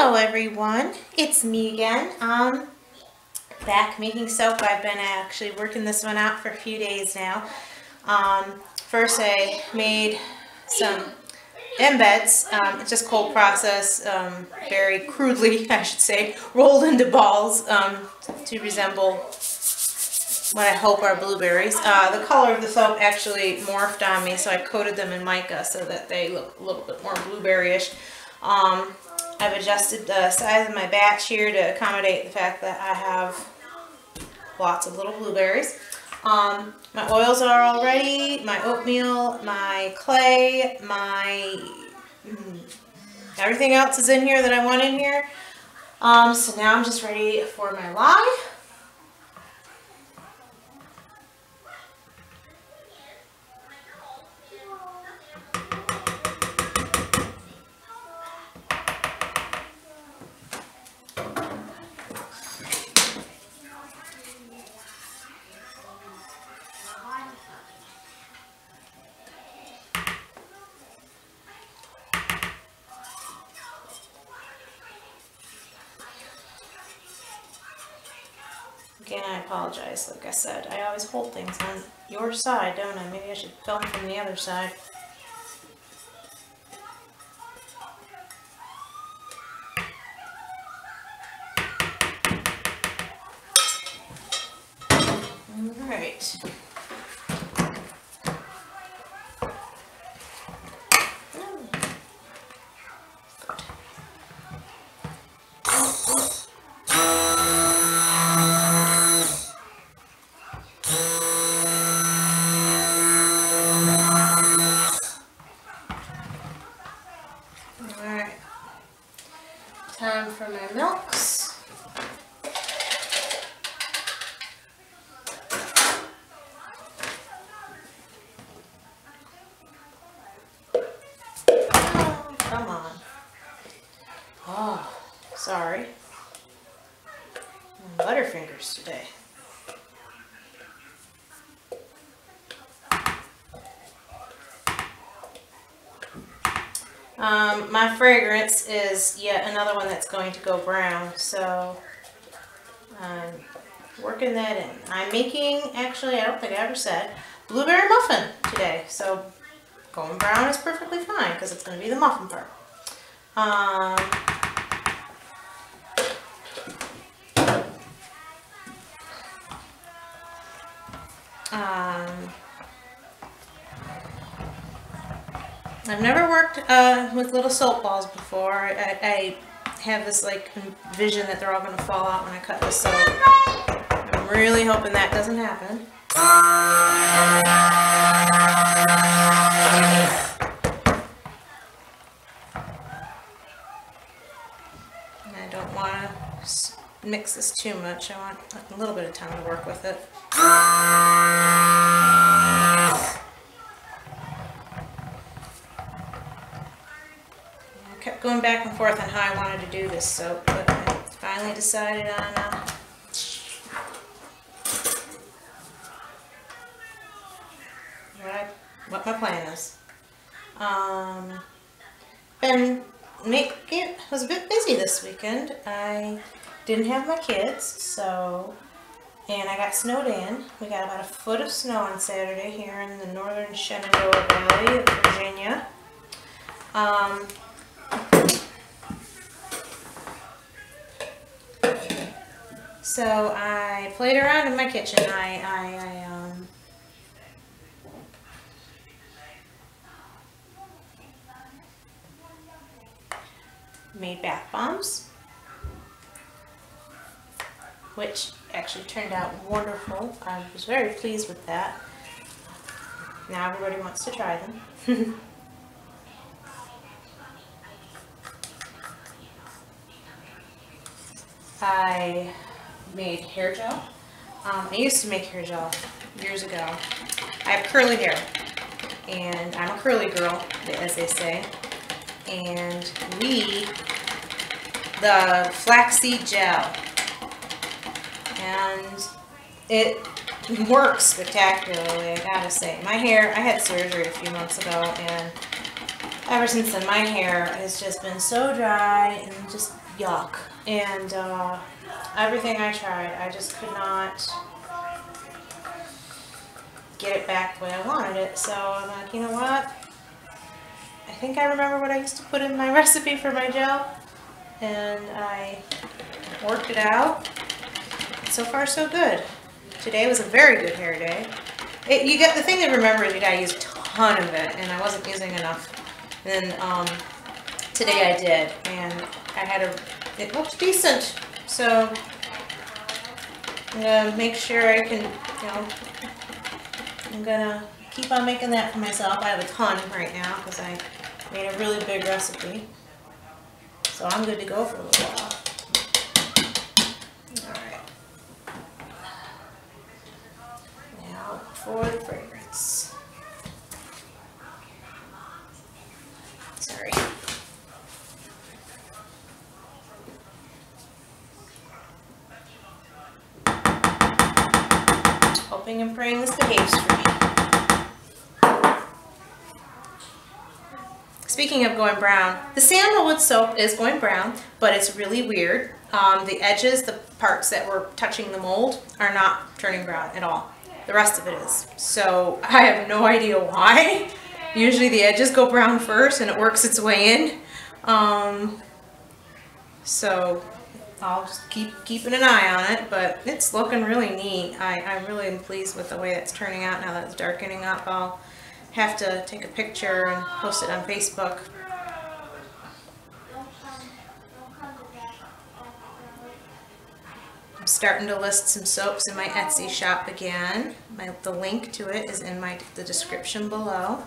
Hello everyone, it's me again. Back making soap. I've been actually working this one out for a few days now. First I made some embeds. It's just cold process, very crudely I should say, rolled into balls to resemble what I hope are blueberries. The color of the soap actually morphed on me, so I coated them in mica so that they look a little bit more blueberry-ish. I've adjusted the size of my batch here to accommodate the fact that I have lots of little blueberries. My oils are all ready, my oatmeal, my clay, my everything else is in here that I want in here. So now I'm just ready for my lye. Again, I apologize. Like I said, I always hold things on your side, don't I? Maybe I should film from the other side. Alright. Time for my milks. Oh, come on. Oh, sorry. Butterfingers today. My fragrance is yet another one that's going to go brown, so I'm working that in. I'm making, actually, I don't think I ever said, blueberry muffin today, so going brown is perfectly fine because it's going to be the muffin part. I've never worked with little soap balls before. I have this like vision that they're all going to fall out when I cut this soap. I'm really hoping that doesn't happen. And I don't want to mix this too much. I want a little bit of time to work with it. Kept going back and forth on how I wanted to do this soap, but I finally decided on what my plan is. Was a bit busy this weekend. I didn't have my kids, and I got snowed in. We got about a foot of snow on Saturday here in the northern Shenandoah Valley of Virginia. So I played around in my kitchen. I made bath bombs, which actually turned out wonderful. I was very pleased with that. Now everybody wants to try them. I made hair gel. I used to make hair gel years ago. I have curly hair, and I'm a curly girl, as they say. And the flaxseed gel, and it works spectacularly, I gotta say. My hair, I had surgery a few months ago, and ever since then my hair has just been so dry and just yuck. And everything I tried, I just could not get it back the way I wanted it. So I'm like, you know what? I think I remember what I used to put in my recipe for my gel, and I worked it out. So far, so good. Today was a very good hair day. You get the thing to remember is you gotta use a ton of it, and I wasn't using enough. And then today I did, and it looked decent. So I'm gonna make sure I can, I'm gonna keep on making that for myself. I have a ton right now because I made a really big recipe. So I'm good to go for a little while. Alright. Now for the fragrance. Sorry. Hoping and praying this behaves for me. Speaking of going brown, the sandalwood soap is going brown, but it's really weird. The edges, the parts that were touching the mold, are not turning brown at all. The rest of it is. So I have no idea why. Usually the edges go brown first and it works its way in. So I'll just keep keeping an eye on it, but it's looking really neat. I really am pleased with the way it's turning out now that it's darkening up. I'll have to take a picture and post it on Facebook. I'm starting to list some soaps in my Etsy shop again. The link to it is in the description below.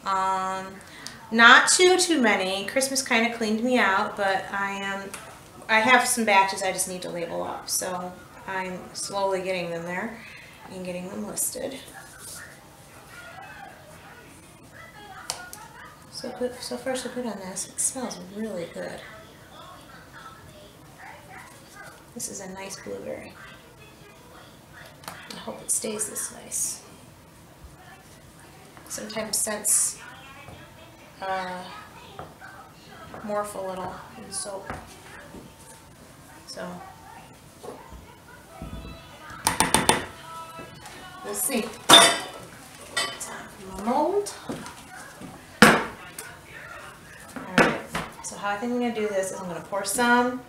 Not too many. Christmas kind of cleaned me out, but I have some batches I just need to label up, so I'm slowly getting them there and getting them listed. So good, so far so good on this. It smells really good. This is a nice blueberry. I hope it stays this nice. Sometimes scents morph a little in soap. So we'll see. Time for my mold. Alright, so how I think I'm going to do this is I'm going to pour some,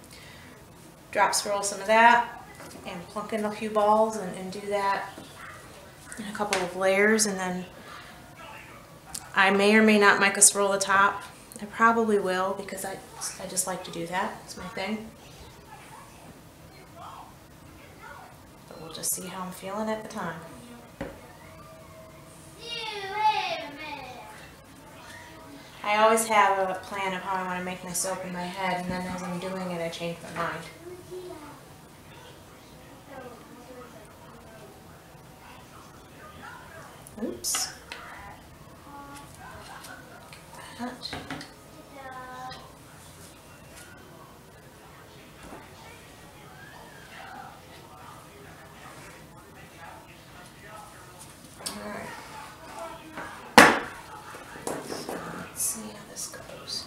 drop swirl some of that, and plunk in a few balls and do that in a couple of layers, and then I may or may not mica swirl the top. I probably will because I just like to do that. It's my thing. But we'll just see how I'm feeling at the time. I always have a plan of how I want to make my soap in my head, and then as I'm doing it, I change my mind. Oops. That. Alright. So let's see how this goes.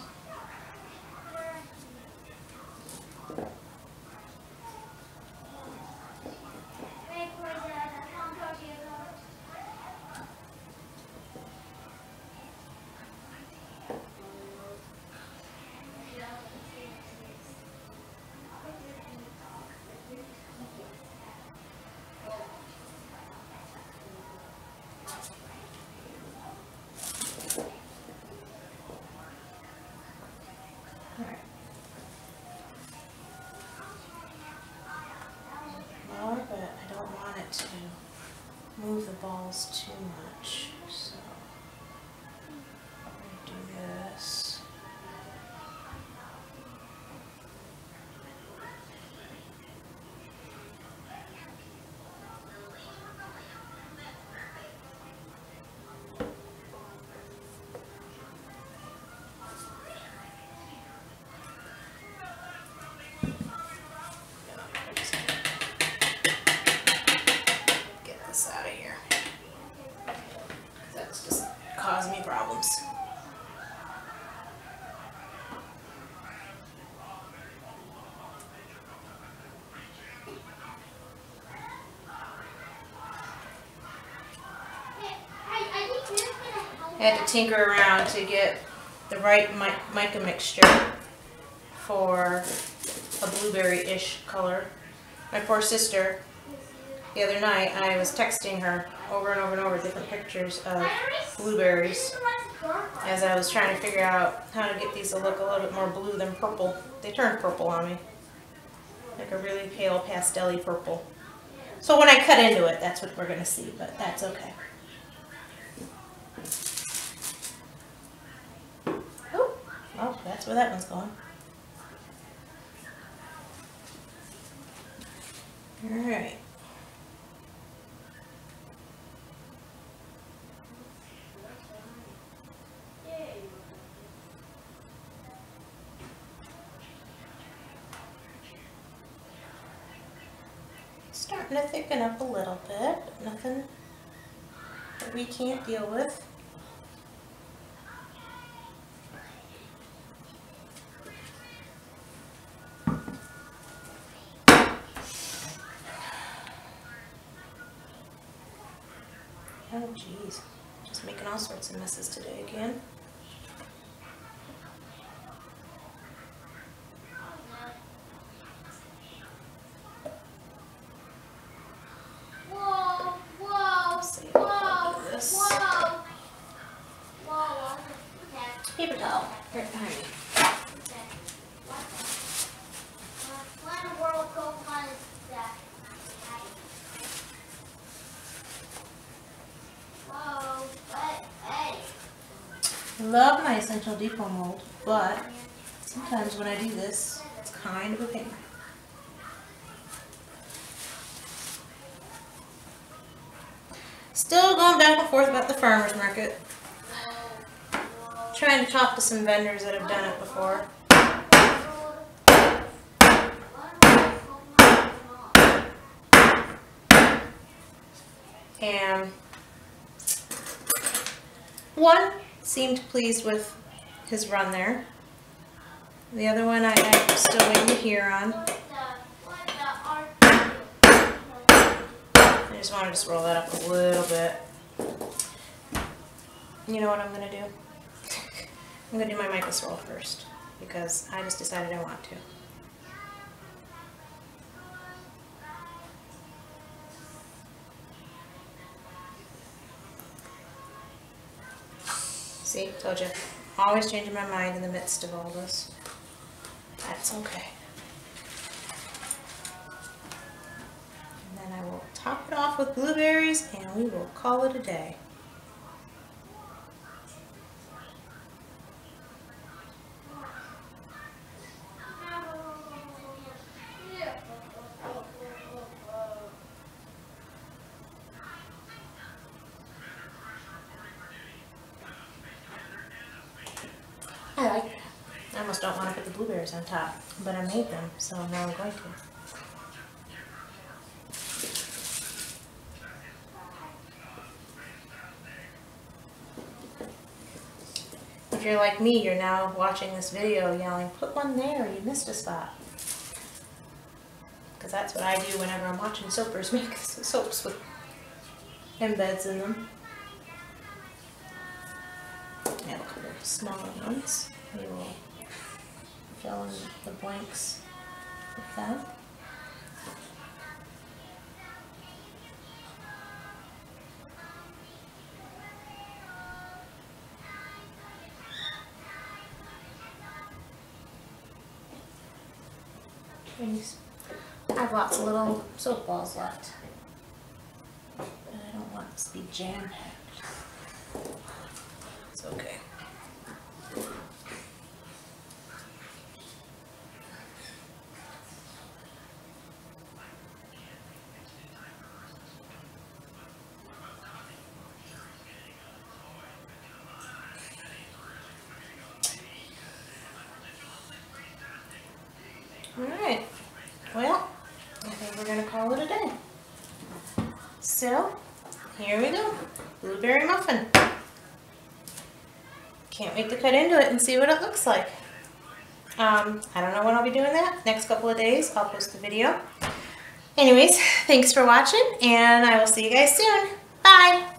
To move the balls too much, so I'm going to do this. Out of here. That's just causing me problems. I had to tinker around to get the right mica mixture for a blueberry-ish color. My poor sister, the other night, I was texting her over and over and over different pictures of blueberries as I was trying to figure out how to get these to look a little bit more blue than purple. They turned purple on me, like a really pale pastel-y purple. So when I cut into it, that's what we're going to see, but that's okay. Oh, that's where that one's going. Alright. Starting to thicken up a little bit, but nothing that we can't deal with. Oh geez, just making all sorts of messes today again. Whoa, whoa, Let's see, whoa, I'll do this. whoa, whoa, okay. Paper towel, right behind me. Okay. What in the world going is that? Whoa, what? Hey. I love my Essential Depot mold, but sometimes when I do this, it's kind of a pain. Still going back and forth about the farmer's market. Trying to talk to some vendors that have done it before. And one seemed pleased with his run there. The other one I'm still waiting to hear on. I just wanted to swirl that up a little bit. You know what I'm going to do? I'm going to do my mica swirl first because I just decided I want to. See, told you. Always changing my mind in the midst of all this. That's okay. And then I will top it off with blueberries and we will call it a day. I like it. I almost don't want to put the blueberries on top, but I made them, so now I'm going to. If you're like me, you're now watching this video yelling, put one there, you missed a spot. Because that's what I do whenever I'm watching soapers make soaps with embeds in them. And a couple of smaller ones. We will fill in the blanks with that. I have lots of little soap balls left, but I don't want this to be jam-packed. It's okay. Alright, well, I think we're going to call it a day. So, here we go, blueberry muffin. Can't wait to cut into it and see what it looks like. I don't know when I'll be doing that. Next couple of days, I'll post the video. Anyways, thanks for watching, and I will see you guys soon. Bye!